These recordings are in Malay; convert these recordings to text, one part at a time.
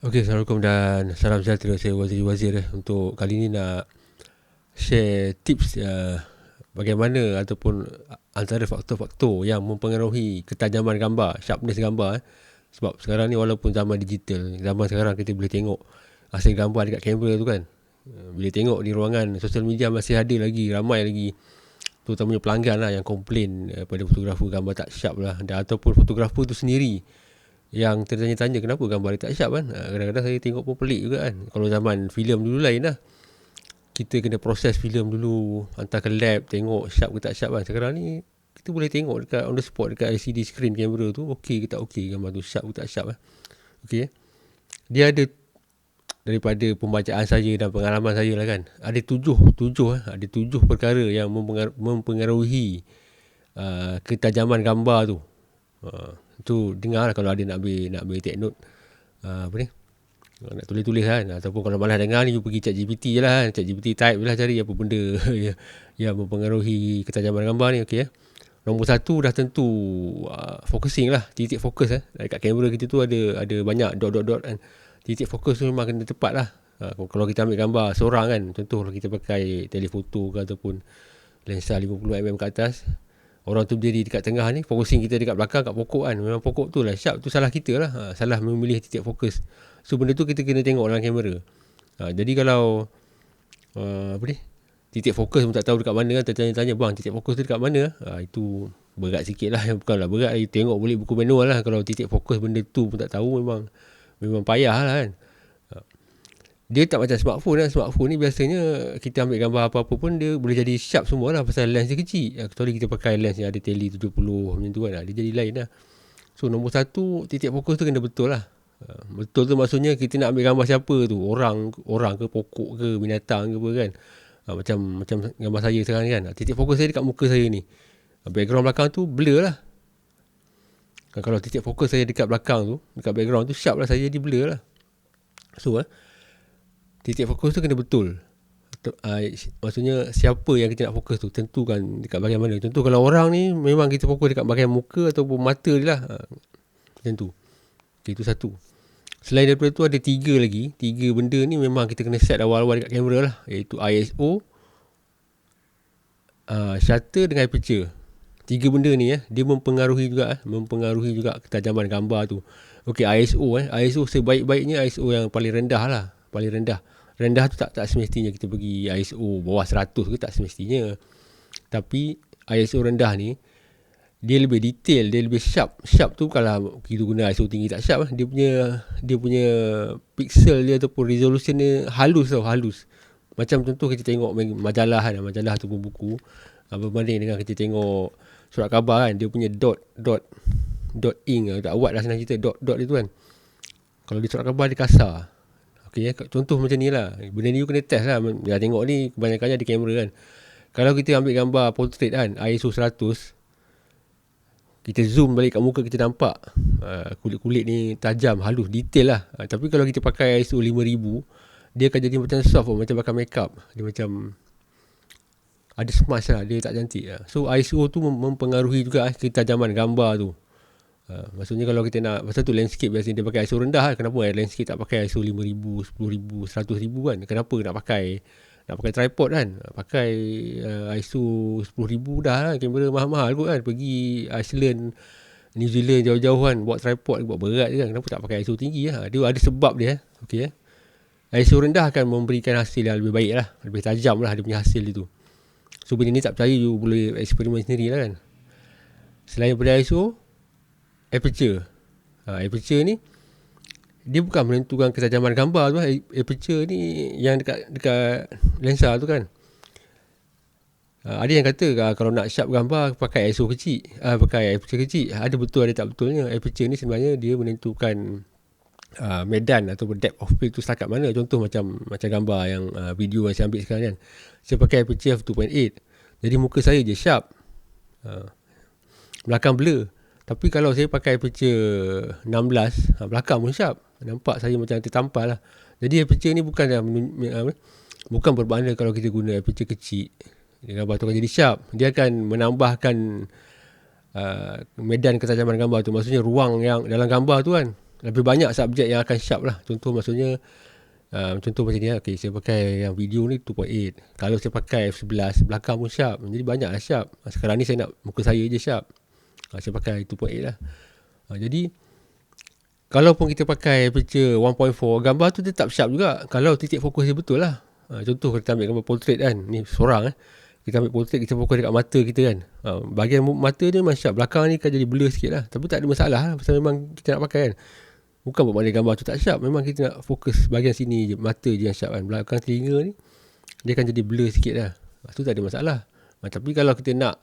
Okey, Assalamualaikum dan salam sejahtera. Saya Wazir untuk kali ini nak share tips bagaimana ataupun antara faktor-faktor yang mempengaruhi ketajaman gambar, sharpness gambar. Sebab sekarang ni walaupun zaman digital, zaman sekarang kita boleh tengok hasil gambar dekat kamera tu kan. Bila tengok di ruangan sosial media masih ada lagi, ramai lagi terutamanya pelanggan lah yang komplain pada fotografer gambar tak sharp lah, dan ataupun fotografer tu sendiri yang tertanya-tanya kenapa gambar dia tak sharp kan. Kadang-kadang saya tengok pun pelik juga kan. Kalau zaman filem dulu lain lah, kita kena proses filem dulu, hantar ke lab, tengok sharp ke tak sharp kan. Sekarang ni kita boleh tengok dekat on the spot, dekat LCD screen kamera tu, okey ke tak okey gambar tu, sharp ke tak sharp kan. Okey, dia ada, daripada pembacaan saya dan pengalaman saya lah kan, ada tujuh perkara yang mempengaruhi ketajaman gambar tu. Tu dengar lah kalau ada nak ambil take note, nak tulis-tulis kan. Ataupun kalau malas dengar ni, you pergi ChatGPT je lah kan. ChatGPT type je lah, cari apa benda yang mempengaruhi ketajaman gambar ni. Okay, nombor satu dah tentu focusing lah, titik fokus dekat kamera kita tu ada banyak dot kan. Titik fokus tu memang kena tepat lah. Kalau kita ambil gambar seorang kan, contoh kita pakai telefoto ke ataupun lensa 50mm ke atas, orang tu berdiri dekat tengah ni, focusing kita dekat belakang kat pokok kan. Memang pokok tu lah sharp, tu salah kita lah. Salah memilih titik fokus. So benda tu kita kena tengok dalam kamera. Jadi kalau titik fokus pun tak tahu dekat mana kan, tertanya-tanya, bang titik fokus tu dekat mana? Itu berat sikit lah. Bukanlah berat, tengok boleh buku manual lah. Kalau titik fokus benda tu pun tak tahu, memang payah lah kan. Dia tak macam smartphone lah. Smartphone ni biasanya kita ambil gambar apa-apa pun dia boleh jadi sharp semua lah, pasal lens dia kecil. Kecuali kita pakai lens yang ada tele 70 macam tu kan, dia jadi lain lah. So nombor satu, titik fokus tu kena betul lah. Betul tu maksudnya kita nak ambil gambar siapa tu, orang ke, pokok ke, binatang ke apa kan. Macam gambar saya sekarang ni kan, titik fokus saya dekat muka saya ni, background belakang tu blur lah. Kalau titik fokus saya dekat belakang tu, dekat background tu sharp lah, saya jadi blur lah. So titik fokus tu kena betul. Maksudnya siapa yang kita nak fokus tu, tentukan dekat bahagian mana. Contoh kalau orang ni memang kita fokus dekat bahagian muka ataupun mata dia lah, macam tu. Okay, itu satu. Selain daripada tu ada tiga benda ni memang kita kena set awal-awal dekat kamera lah, iaitu ISO, shutter dengan aperture. Tiga benda ni dia mempengaruhi juga ketajaman gambar tu. Okay, ISO sebaik-baiknya ISO yang paling rendah lah, paling rendah. Rendah tu tak semestinya kita pergi ISO bawah 100 ke, tak semestinya. Tapi ISO rendah ni dia lebih detail, dia lebih sharp. Sharp tu kalau kita guna ISO tinggi tak sharp. Dia punya pixel dia ataupun resolution dia halus. Macam contoh kita tengok majalah kan, majalah ataupun buku, berbanding dengan kita tengok surat khabar kan, dia punya dot ink, tak awat lah senang cerita, dot dia tu kan. Kalau di surat khabar dia kasar. Okay, contoh macam ni lah. Benda ni you kena test lah. Dah tengok ni kebanyakannya di kamera kan. Kalau kita ambil gambar portrait kan, ISO 100, kita zoom balik kat muka, kita nampak kulit-kulit ni tajam, halus, detail lah. Tapi kalau kita pakai ISO 5000, dia akan jadi macam soft, macam pakai makeup. Dia macam ada smudge lah, dia tak cantik lah. So ISO tu mempengaruhi juga ketajaman gambar tu. Maksudnya kalau kita nak, pasal tu landscape biasanya dia pakai ISO rendah lah. Kenapa landscape tak pakai ISO 5000, 10000, 100,000 kan? Kenapa nak pakai tripod kan? Pakai ISO 10,000 dah lah. Kamera mahal-mahal kot kan. Pergi Iceland, New Zealand jauh-jauh kan, buat tripod, buat berat je kan. Kenapa tak pakai ISO tinggi lah? Dia ada sebab dia. Okay, ISO rendah akan memberikan hasil yang lebih baik lah, lebih tajam lah dia punya hasil itu. So benda ni tak percaya, you boleh eksperimen sendiri lah kan. Selain daripada ISO, aperture. Aperture ni dia bukan menentukan ketajaman gambar tu. Aperture ni yang dekat lensa tu kan. Ada yang kata kalau nak sharp gambar pakai ISO kecil, pakai aperture kecil. Ada betul, ada tak betulnya. Aperture ni sebenarnya dia menentukan medan ataupun depth of field tu setakat mana. Contoh macam gambar yang video yang saya ambil sekarang kan, saya pakai aperture f2.8, jadi muka saya je sharp, belakang blur. Tapi kalau saya pakai aperture 16, belakang pun sharp, nampak saya macam tertampal lah. Jadi aperture ni bukan berbanding kalau kita guna aperture kecil, gambar tu akan jadi sharp. Dia akan menambahkan medan ketajaman gambar tu. Maksudnya ruang yang dalam gambar tu kan, lebih banyak subjek yang akan sharp lah. Contoh maksudnya contoh macam ni lah. Okay, saya pakai yang video ni 2.8. Kalau saya pakai F11 belakang pun sharp. Jadi banyak lah sharp. Sekarang ni saya nak muka saya je sharp. Saya pakai 2.8 lah. Jadi kalaupun kita pakai aperture 1.4, gambar tu tetap sharp juga. Kalau titik fokus dia betul lah. Contoh kita ambil gambar portrait kan. Ni seorang kita ambil portrait, kita fokus dekat mata kita kan. Bahagian mata dia memang sharp. Belakang ni kan jadi blur sikit lah. Tapi tak ada masalah lah. Pasal memang kita nak pakai kan. Bukan bermakna gambar tu tak sharp. Memang kita nak fokus bahagian sini je, mata je yang sharp kan. Belakang telinga ni dia akan jadi blur sikit lah. Tu tak ada masalah. Tapi kalau kita nak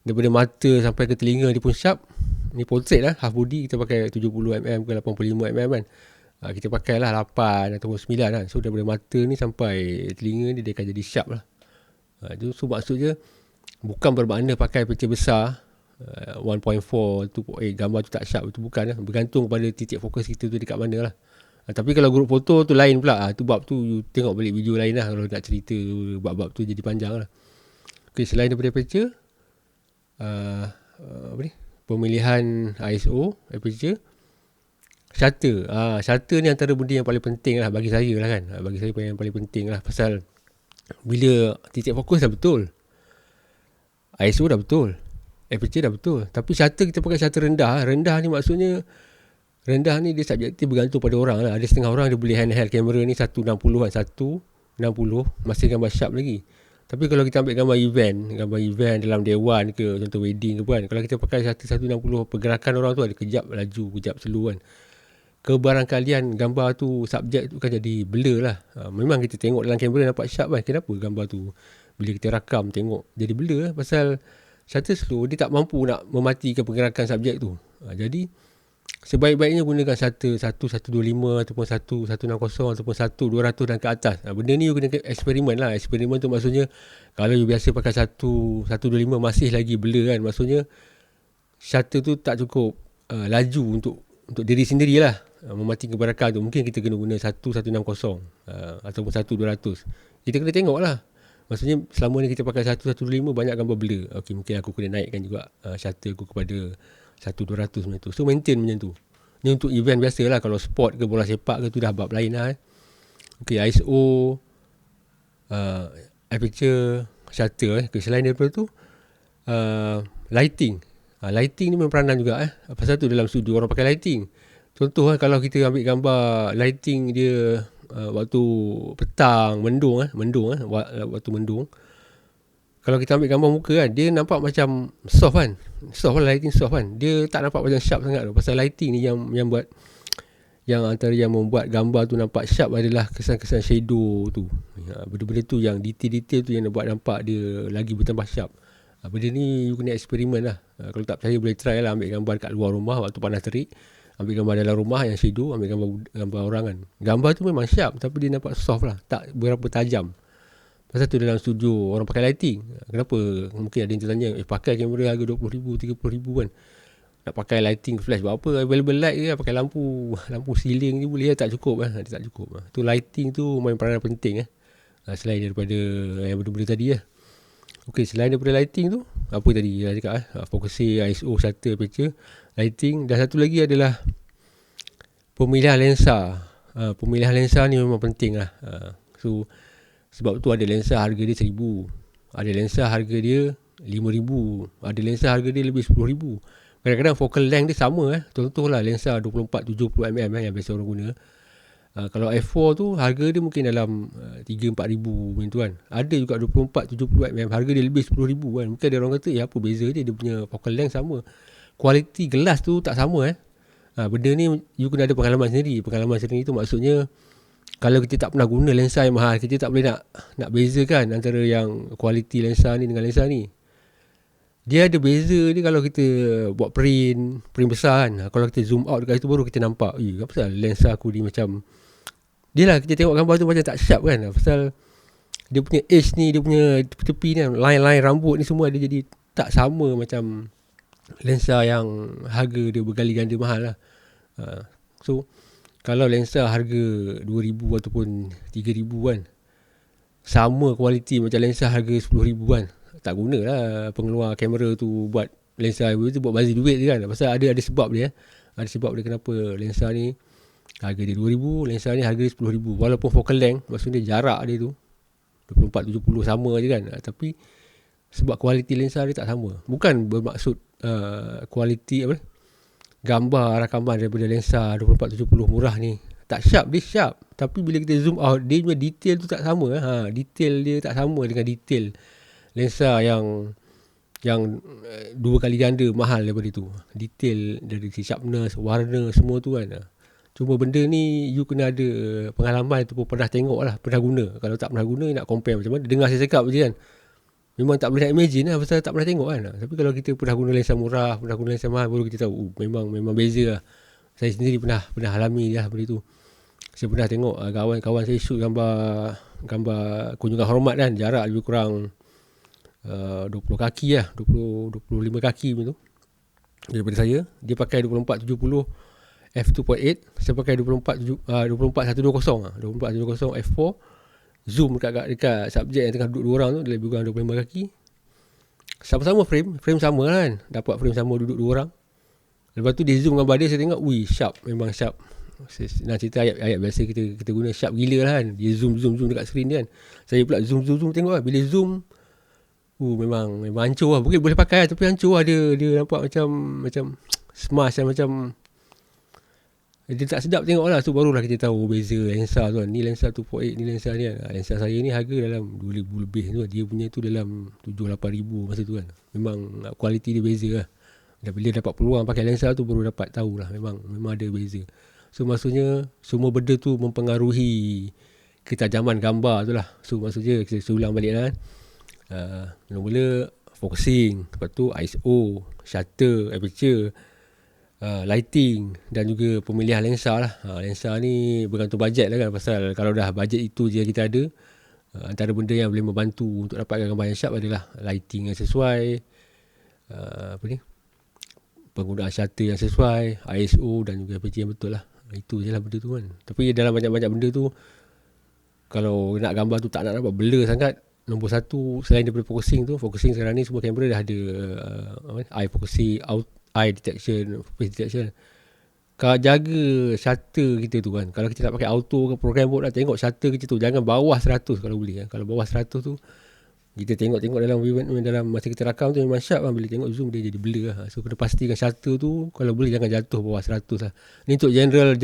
daripada mata sampai ke telinga dia pun sharp, ni portrait lah, half body kita pakai 70mm ke 85mm kan. Kita pakai lah 8 ataupun 9 kan. So daripada mata ni sampai telinga ni dia akan jadi sharp lah. So maksudnya bukan bermakna pakai aperture besar 1.4, 2.8 gambar tu tak sharp. Itu bukan lah. Bergantung pada titik fokus kita tu dekat mana lah. Tapi kalau grup foto tu lain pula. Tu bab tu you tengok balik video lain lah. Kalau nak cerita bab-bab tu jadi panjang lah. Okay, selain daripada aperture, pemilihan ISO aperture, shutter. Shutter ni antara benda yang paling penting lah bagi saya lah kan. Bagi saya yang paling penting lah. Pasal bila titik fokus dah betul, ISO dah betul, aperture dah betul, tapi shutter kita pakai shutter rendah. Rendah ni maksudnya, rendah ni dia subjektif, bergantung pada orang lah. Ada setengah orang dia boleh handheld kamera ni 160 kan, 160 masih gambar sharp lagi. Tapi kalau kita ambil gambar event dalam dewan ke, contoh wedding ke kan, kalau kita pakai shutter 160, pergerakan orang tu ada kejap laju, kejap slow kan. Kebarangkalian gambar tu, subjek tu kan jadi blur lah. Memang kita tengok dalam kamera nampak sharp kan. Kenapa gambar tu bila kita rakam tengok jadi blur lah? Pasal shutter slow, dia tak mampu nak mematikan pergerakan subjek tu. Jadi sebaik-baiknya gunakan shutter 1125 ataupun 1160 ataupun 1200 dan ke atas. Benda ni you kena eksperimen lah. Eksperimen tu maksudnya kalau you biasa pakai 1125 masih lagi blur kan, maksudnya shutter tu tak cukup laju untuk diri sendiri lah, mematikan pergerakan tu. Mungkin kita kena guna 1160 ataupun 1200. Kita kena tengok lah. Maksudnya selama ni kita pakai 1125 banyak gambar blur. Okay, mungkin aku kena naikkan juga shutter aku kepada 1200 macam tu. So maintain macam tu. Ni untuk event biasa lah. Kalau sport ke bola sepak ke tu dah bab lain lah. Okay, ISO, aperture, shutter. Okay, selain daripada tu, lighting. Lighting ni memang peranan juga. Pasal tu dalam studio orang pakai lighting. Contoh kalau kita ambil gambar lighting dia waktu petang, mendung. Waktu mendung. Kalau kita ambil gambar muka kan, dia nampak macam soft kan. Soft lah, lighting soft kan. Dia tak nampak macam sharp sangat tu. Pasal lighting ni yang buat, yang antara yang membuat gambar tu nampak sharp adalah kesan-kesan shadow tu. Benda-benda tu yang detail-detail tu yang buat nampak dia lagi bertambah sharp. Benda ni you kena eksperimen lah. Kalau tak percaya boleh try lah, ambil gambar kat luar rumah waktu panas terik, ambil gambar dalam rumah yang shadow, ambil gambar orang kan. Gambar tu memang sharp tapi dia nampak soft lah, tak berapa tajam. Pasal tu dalam studio orang pakai lighting. Kenapa? Mungkin ada yang tertanya, pakai kamera harga RM20,000, RM30,000 kan, nak pakai lighting flash buat apa? Available light je, pakai lampu ceiling je boleh, tak cukup kan? Dia tak cukup. Tu lighting tu main peranan penting selain daripada yang benda-benda tadi lah. Okey, selain daripada lighting tu, apa tadi dah cakap focusing, ISO, shutter, aperture, lighting, dan satu lagi adalah pemilihan lensa. Pemilihan lensa ni memang penting lah. So sebab tu ada lensa harga dia RM1,000, ada lensa harga dia RM5,000, ada lensa harga dia lebih RM10,000. Kadang-kadang focal length dia sama. Contohlah lensa 24-70mm yang biasa orang guna. Kalau f4 tu harga dia mungkin dalam 3-4 ribu macam tu kan. Ada juga 24-70mm harga dia lebih 10 ribu kan. Mungkin ada orang kata apa beza dia punya focal length sama, kualiti gelas tu tak sama. Benda ni you kena ada pengalaman sendiri. Pengalaman sendiri tu maksudnya kalau kita tak pernah guna lensa yang mahal, kita tak boleh nak bezakan antara yang kualiti lensa ni dengan lensa ni. Dia ada beza dia kalau kita buat print besar kan. Kalau kita zoom out dekat situ baru kita nampak, apa pasal lensa aku ni macam, dia lah kita tengok gambar tu macam tak sharp kan. Pasal dia punya edge ni, dia punya tepi ni, line-line rambut ni semua dia jadi tak sama macam lensa yang harga dia berkali ganda mahal lah. So kalau lensa harga 2,000 ataupun 3,000 kan, sama kualiti macam lensa harga 10,000 kan, tak gunalah pengeluar kamera tu buat lensa tu, buat bazir duit je kan. Pasal ada sebab dia. Ada sebab dia kenapa lensa ni harga dia 2,000, lensa ni harga dia 10,000. Walaupun focal length, maksudnya jarak dia tu 24-70 sama je kan. Tapi sebab kualiti lensa dia tak sama. Bukan bermaksud kualiti gambar rakaman daripada lensa 24-70 murah ni tak sharp, dia sharp. Tapi bila kita zoom out, dia punya detail tu tak sama. Detail dia tak sama dengan detail lensa yang 2 kali ganda mahal daripada tu. Detail dari sharpness, warna, semua tu kan. Cuma benda ni you kena ada pengalaman ataupun pernah tengok lah, pernah guna. Kalau tak pernah guna, nak compare macam mana, dengar saya cakap je kan. Memang tak boleh nak imagine lah pasal tak pernah tengok kan. Tapi kalau kita pernah guna lensa murah, pernah guna lensa mahal, baru kita tahu memang beza lah. Saya sendiri pernah alami lah benda tu. Saya pernah tengok kawan-kawan saya shoot gambar kunjungan hormat kan, jarak lebih kurang 20 kaki lah, 25 kaki macam tu daripada saya. Dia pakai 24-70 f2.8, saya pakai 24-120 f4. Zoom dekat subjek yang tengah duduk 2 orang tu, dia lebih kurang 25 kaki. Sama-sama frame sama lah kan, dapat frame sama duduk 2 orang. Lepas tu dia zoom gambar dia, saya tengok sharp, memang sharp. Nak cerita ayat biasa kita guna, sharp gila lah kan. Dia zoom dekat skrin dia kan. Saya pula zoom tengok lah. Bila zoom memang hancur lah. Mungkin boleh pakai lah, tapi hancur lah. Dia nampak macam smash lah, macam dia tak sedap tengok lah. So barulah kita tahu beza lensa tu kan. Ni lensa 2.8, ni lensa ni kan. Lensa saya ni harga dalam 2,000 lebih tu kan. Dia punya tu dalam 7-8 ribu masa tu kan. Memang kualiti dia beza lah. Dan bila dapat peluang pakai lensa tu, baru dapat tahu lah memang ada beza. So maksudnya semua benda tu mempengaruhi ketajaman gambar tu lah. So maksudnya kita ulang balik lah kan. Mula-mula focusing, lepas tu ISO, shutter, aperture, lighting dan juga pemilihan lensa lah. Lensa ni bergantung bajet lah kan. Pasal kalau dah bajet itu je kita ada, antara benda yang boleh membantu untuk dapatkan gambar yang sharp adalah lighting yang sesuai, penggunaan shutter yang sesuai, ISO dan juga aperture yang betul lah. Itu je lah benda tu kan. Tapi dalam banyak-banyak benda tu, kalau nak gambar tu tak nak nampak blur sangat, nombor satu selain daripada focusing sekarang ni semua kamera dah ada eye focusing, eye detection, face detection. Kalau jaga shutter kita tu kan, kalau kita nak pakai auto ke program mode, nak tengok shutter kita tu jangan bawah 100 kalau boleh kan. Kalau bawah 100 tu kita tengok dalam masa kita rakam tu memang sharp kan. Bila tengok zoom dia jadi blur lah. So kena pastikan shutter tu kalau boleh jangan jatuh bawah 100 lah. Ni untuk general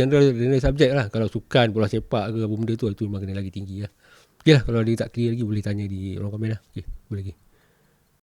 subjek lah. Kalau sukan, bola sepak ke apa benda tu, itu memang kena lagi tinggi lah. Okay lah, kalau dia tak clear lagi boleh tanya di ruang komen lah. Okay, boleh lagi.